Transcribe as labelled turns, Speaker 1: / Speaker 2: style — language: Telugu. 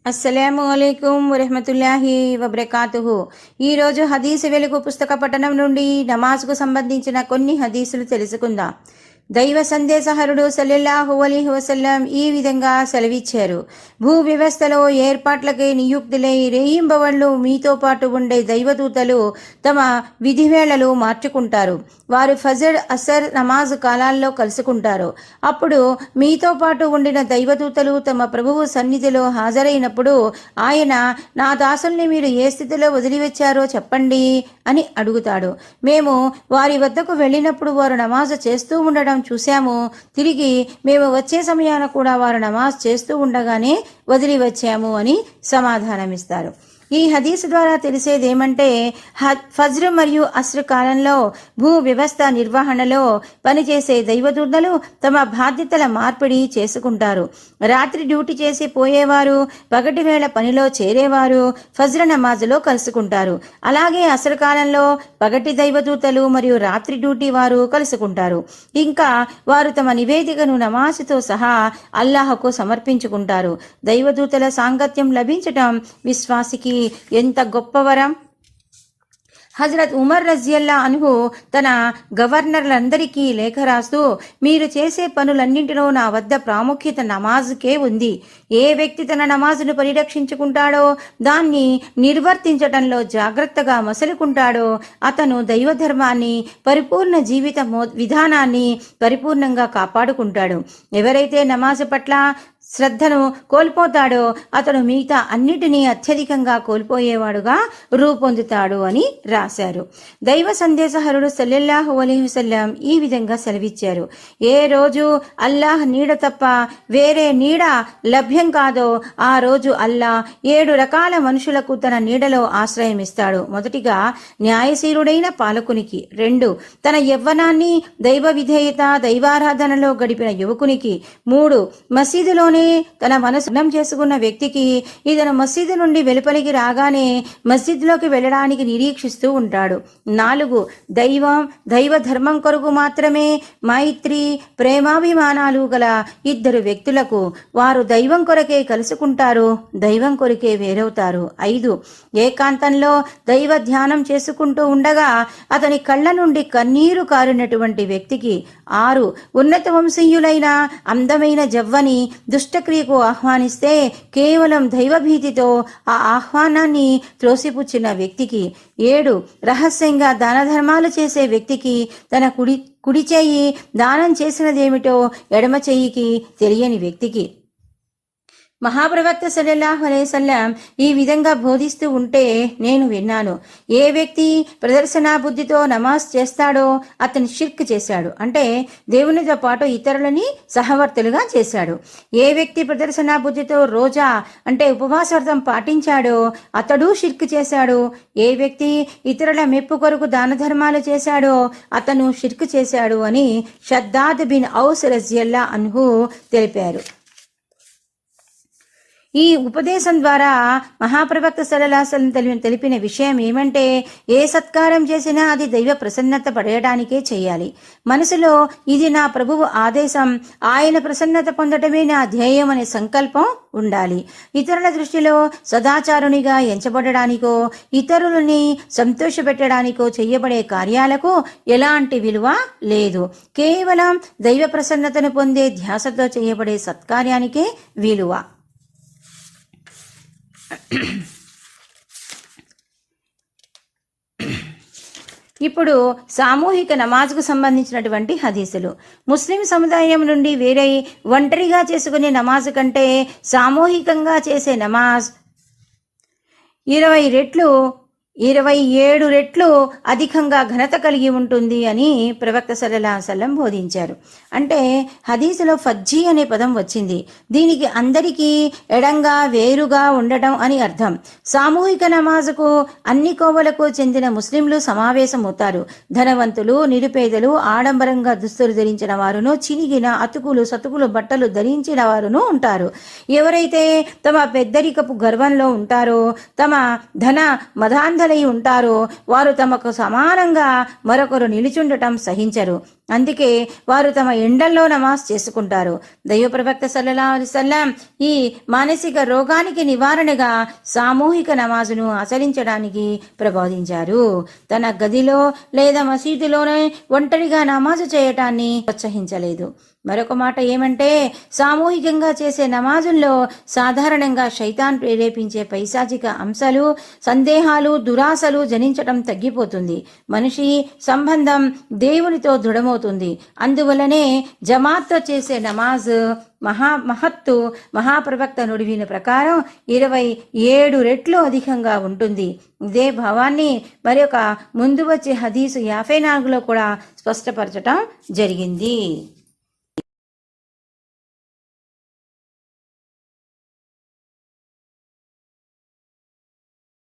Speaker 1: అస్సలాము అలైకుం వరహమతుల్లాహి వబరకాతుహు. ఈరోజు హదీసు వెలుగు పుస్తక పఠనం నుండి నమాజ్కు సంబంధించిన కొన్ని హదీసులు తెలుసుకుందాం. దైవ సందేశహరుడు సల్లల్లాహు అలైహి వసల్లం ఈ విధంగా సెలవిచ్చారు. భూ వ్యవస్థలో ఏర్పాట్లకై నియుక్తులై రేయింబవళ్ళు మీతో పాటు ఉండే దైవదూతలు తమ విధివేళలు మార్చుకుంటారు. వారు ఫజర్, అసర్ నమాజ్ కాలాల్లో కలుసుకుంటారు. అప్పుడు మీతో పాటు ఉండిన దైవదూతలు తమ ప్రభువు సన్నిధిలో హాజరైనప్పుడు ఆయన, నా దాసుల్ని మీరు ఏ స్థితిలో వదిలివచ్చారో చెప్పండి అని అడుగుతాడు. మేము వారి వద్దకు వెళ్ళినప్పుడు వారు నమాజ్ చేస్తూ ఉండడం చూశాము. తిరిగి మేము వచ్చే సమయాన కూడా వారు నమాజ్ చేస్తూ ఉండగానే వదిలి వచ్చాము అని సమాధానమిస్తారు. ఈ హదీసు ద్వారా తెలిసేదేమంటే, ఫజ్ర్ మరియు అస్ర్ కాలంలో భూ వ్యవస్థ నిర్వహణలో పనిచేసే దైవదూతలు తమ బాధ్యతల మార్పిడి చేసుకుంటారు. రాత్రి డ్యూటీ చేసి పోయేవారు పగటి వేళ పనిలో చేరేవారు ఫజ్ర్ నమాజులో కలుసుకుంటారు. అలాగే అస్ర్ కాలంలో పగటి దైవదూతలు మరియు రాత్రి డ్యూటీ వారు కలుసుకుంటారు. ఇంకా వారు తమ నివేదికను నమాజుతో సహా అల్లాహకు సమర్పించుకుంటారు. దైవదూతల సాంగత్యం లభించటం విశ్వాసికి ఎంత గొప్ప వరం. హజరత్ ఉమర్ రజియల్లా అన్హు తన గవర్నర్లందరికీ లేఖ రాస్తూ, మీరు చేసే పనులన్నింటిలో నా వద్ద ప్రాముఖ్యత నమాజుకే ఉంది. ఏ వ్యక్తి తన నమాజును పరిరక్షించుకుంటాడో, దాన్ని నిర్వర్తించటంలో జాగ్రత్తగా మసలుకుంటాడో అతను దైవధర్మాన్ని, పరిపూర్ణ జీవిత విధానాన్ని పరిపూర్ణంగా కాపాడుకుంటాడు. ఎవరైతే నమాజు పట్ల శ్రద్ధను కోల్పోతాడో అతడు మిగతా అన్నిటినీ అత్యధికంగా కోల్పోయేవాడుగా రూపొందుతాడు అని రాశారు. దైవ సందేశహరుడు సల్లల్లాహు అలైహి వసల్లం ఈ విధంగా సెలవిచ్చారు. ఏ రోజు అల్లాహ్ నీడ తప్ప వేరే నీడ లభ్యం కాదో ఆ రోజు అల్లాహ్ 7 రకాల మనుషులకు తన నీడలో ఆశ్రయం ఇస్తాడు. మొదటిగా న్యాయశీలుడైన పాలకునికి, 2 తన యవ్వనాన్ని దైవ విధేయత దైవారాధనలో గడిపిన యువకునికి, 3 మసీదులోనే తన మనసు చేసుకున్న వ్యక్తికి, ఇతను మసీదు నుండి వెలుపలికి రాగానే మసీదులోకి వెళ్ళడానికి నిరీక్షిస్తూ ఉంటాడు. 4 దైవ ధర్మం కొరకు మాత్రమే మైత్రి ప్రేమాభిమానాలు గల 2 వ్యక్తులకు, వారు దైవం కొరకే కలుసుకుంటారు, దైవం కొరకే వేరవుతారు. 5 ఏకాంతంలో దైవ ధ్యానం చేసుకుంటూ ఉండగా అతని కళ్ళ నుండి కన్నీరు కారినటువంటి వ్యక్తికి. 6 ఉన్నత వంశీయులైన అందమైన జవ్వని దుష్టక్రియకు ఆహ్వానిస్తే కేవలం దైవభీతితో ఆ ఆహ్వానాన్ని త్రోసిపుచ్చిన వ్యక్తికి. 7 రహస్యంగా దాన ధర్మాలు చేసే వ్యక్తికి, తన కుడి చెయ్యి దానం చేసినదేమిటో ఎడమ చెయ్యికి తెలియని వ్యక్తికి. మహాప్రవక్త సల్లల్లాహు అలైహి వసల్లం ఈ విధంగా బోధిస్తూ ఉంటే నేను విన్నాను. ఏ వ్యక్తి ప్రదర్శనా బుద్ధితో నమాజ్ చేస్తాడో అతను షిర్క్ చేశాడు, అంటే దేవునితో పాటు ఇతరులని సహవర్తులుగా చేశాడు. ఏ వ్యక్తి ప్రదర్శనా బుద్ధితో రోజా అంటే ఉపవాస వ్రతం పాటించాడో అతడు షిర్క్ చేశాడు. ఏ వ్యక్తి ఇతరుల మెప్పు కొరకు దాన ధర్మాలు చేశాడో అతను షిర్క్ చేశాడు అని షద్దాద్ బిన్ ఔస్ రజియల్లా అన్హు తెలిపారు. ఈ ఉపదేశం ద్వారా మహాప్రవక్త సల్లల్లాహు అలైహి వసల్లం తెలిపిన విషయం ఏమంటే, ఏ సత్కారం చేసినా అది దైవ ప్రసన్నత పడేయడానికే చేయాలి. మనసులో ఇది నా ప్రభువు ఆదేశం, ఆయన ప్రసన్నత పొందటమే నా ధ్యేయం అనే సంకల్పం ఉండాలి. ఇతరుల దృష్టిలో సదాచారునిగా ఎంచబడడానికో ఇతరులని సంతోషపెట్టడానికో చేయబడే కార్యాలకు ఎలాంటి విలువ లేదు. కేవలం దైవ ప్రసన్నతను పొందే ధ్యాసతో చేయబడే సత్కార్యానికే విలువ. ఇప్పుడు సామూహిక నమాజ్కు సంబంధించినటువంటి హదీసులు. ముస్లిం సముదాయం నుండి వేరే ఒంటరిగా చేసుకునే నమాజ్ కంటే సామూహికంగా చేసే నమాజ్ 27 రెట్లు అధికంగా ఘనత కలిగి ఉంటుంది అని ప్రవక్త సల్లల్లాహు అలైహి వసల్లం బోధించారు. అంటే హదీసులో ఫజ్జీ అనే పదం వచ్చింది. దీనికి అందరికీ ఎడంగా వేరుగా ఉండటం అని అర్థం. సామూహిక నమాజుకు అన్ని కోవలకు చెందిన ముస్లింలు సమావేశమవుతారు. ధనవంతులు, నిరుపేదలు, ఆడంబరంగా దుస్తులు ధరించిన వారును, చినిగిన అతుకులు సతుకులు బట్టలు ధరించిన వారును ఉంటారు. ఎవరైతే తమ పెద్దరికపు గర్వంలో ఉంటారో, తమ ధన మదాంధ ఉంటారో వారు తమకు సమానంగా మరొకరు నిలుచుండటం సహించరు. అందుకే వారు తమ ఎండల్లో నమాజ్ చేసుకుంటారు. దైవ ప్రవక్త సల్లల్లాహు అలైహి వసల్లం ఈ మానసిక రోగానికి నివారణగా సామూహిక నమాజును ఆచరించడానికి ప్రబోధించారు. తన గదిలో లేదా మసీదులోనే ఒంటరిగా నమాజు చేయటాన్ని ప్రోత్సహించలేదు. మరొక మాట ఏమంటే, సామూహికంగా చేసే నమాజుల్లో సాధారణంగా శైతాన్ ప్రేరేపించే పైశాచిక అంశాలు, సందేహాలు, దురాశలు జనించటం తగ్గిపోతుంది. మనిషి సంబంధం దేవునితో దృఢమవుతుంది. అందువలనే జమాత్తో చేసే నమాజ్ మహత్తు మహాప్రవక్త నుడివిన ప్రకారం 27 రెట్లు అధికంగా ఉంటుంది. ఇదే భావాన్ని మరొక ముందు వచ్చే హదీసు 54లో కూడా స్పష్టపరచటం జరిగింది.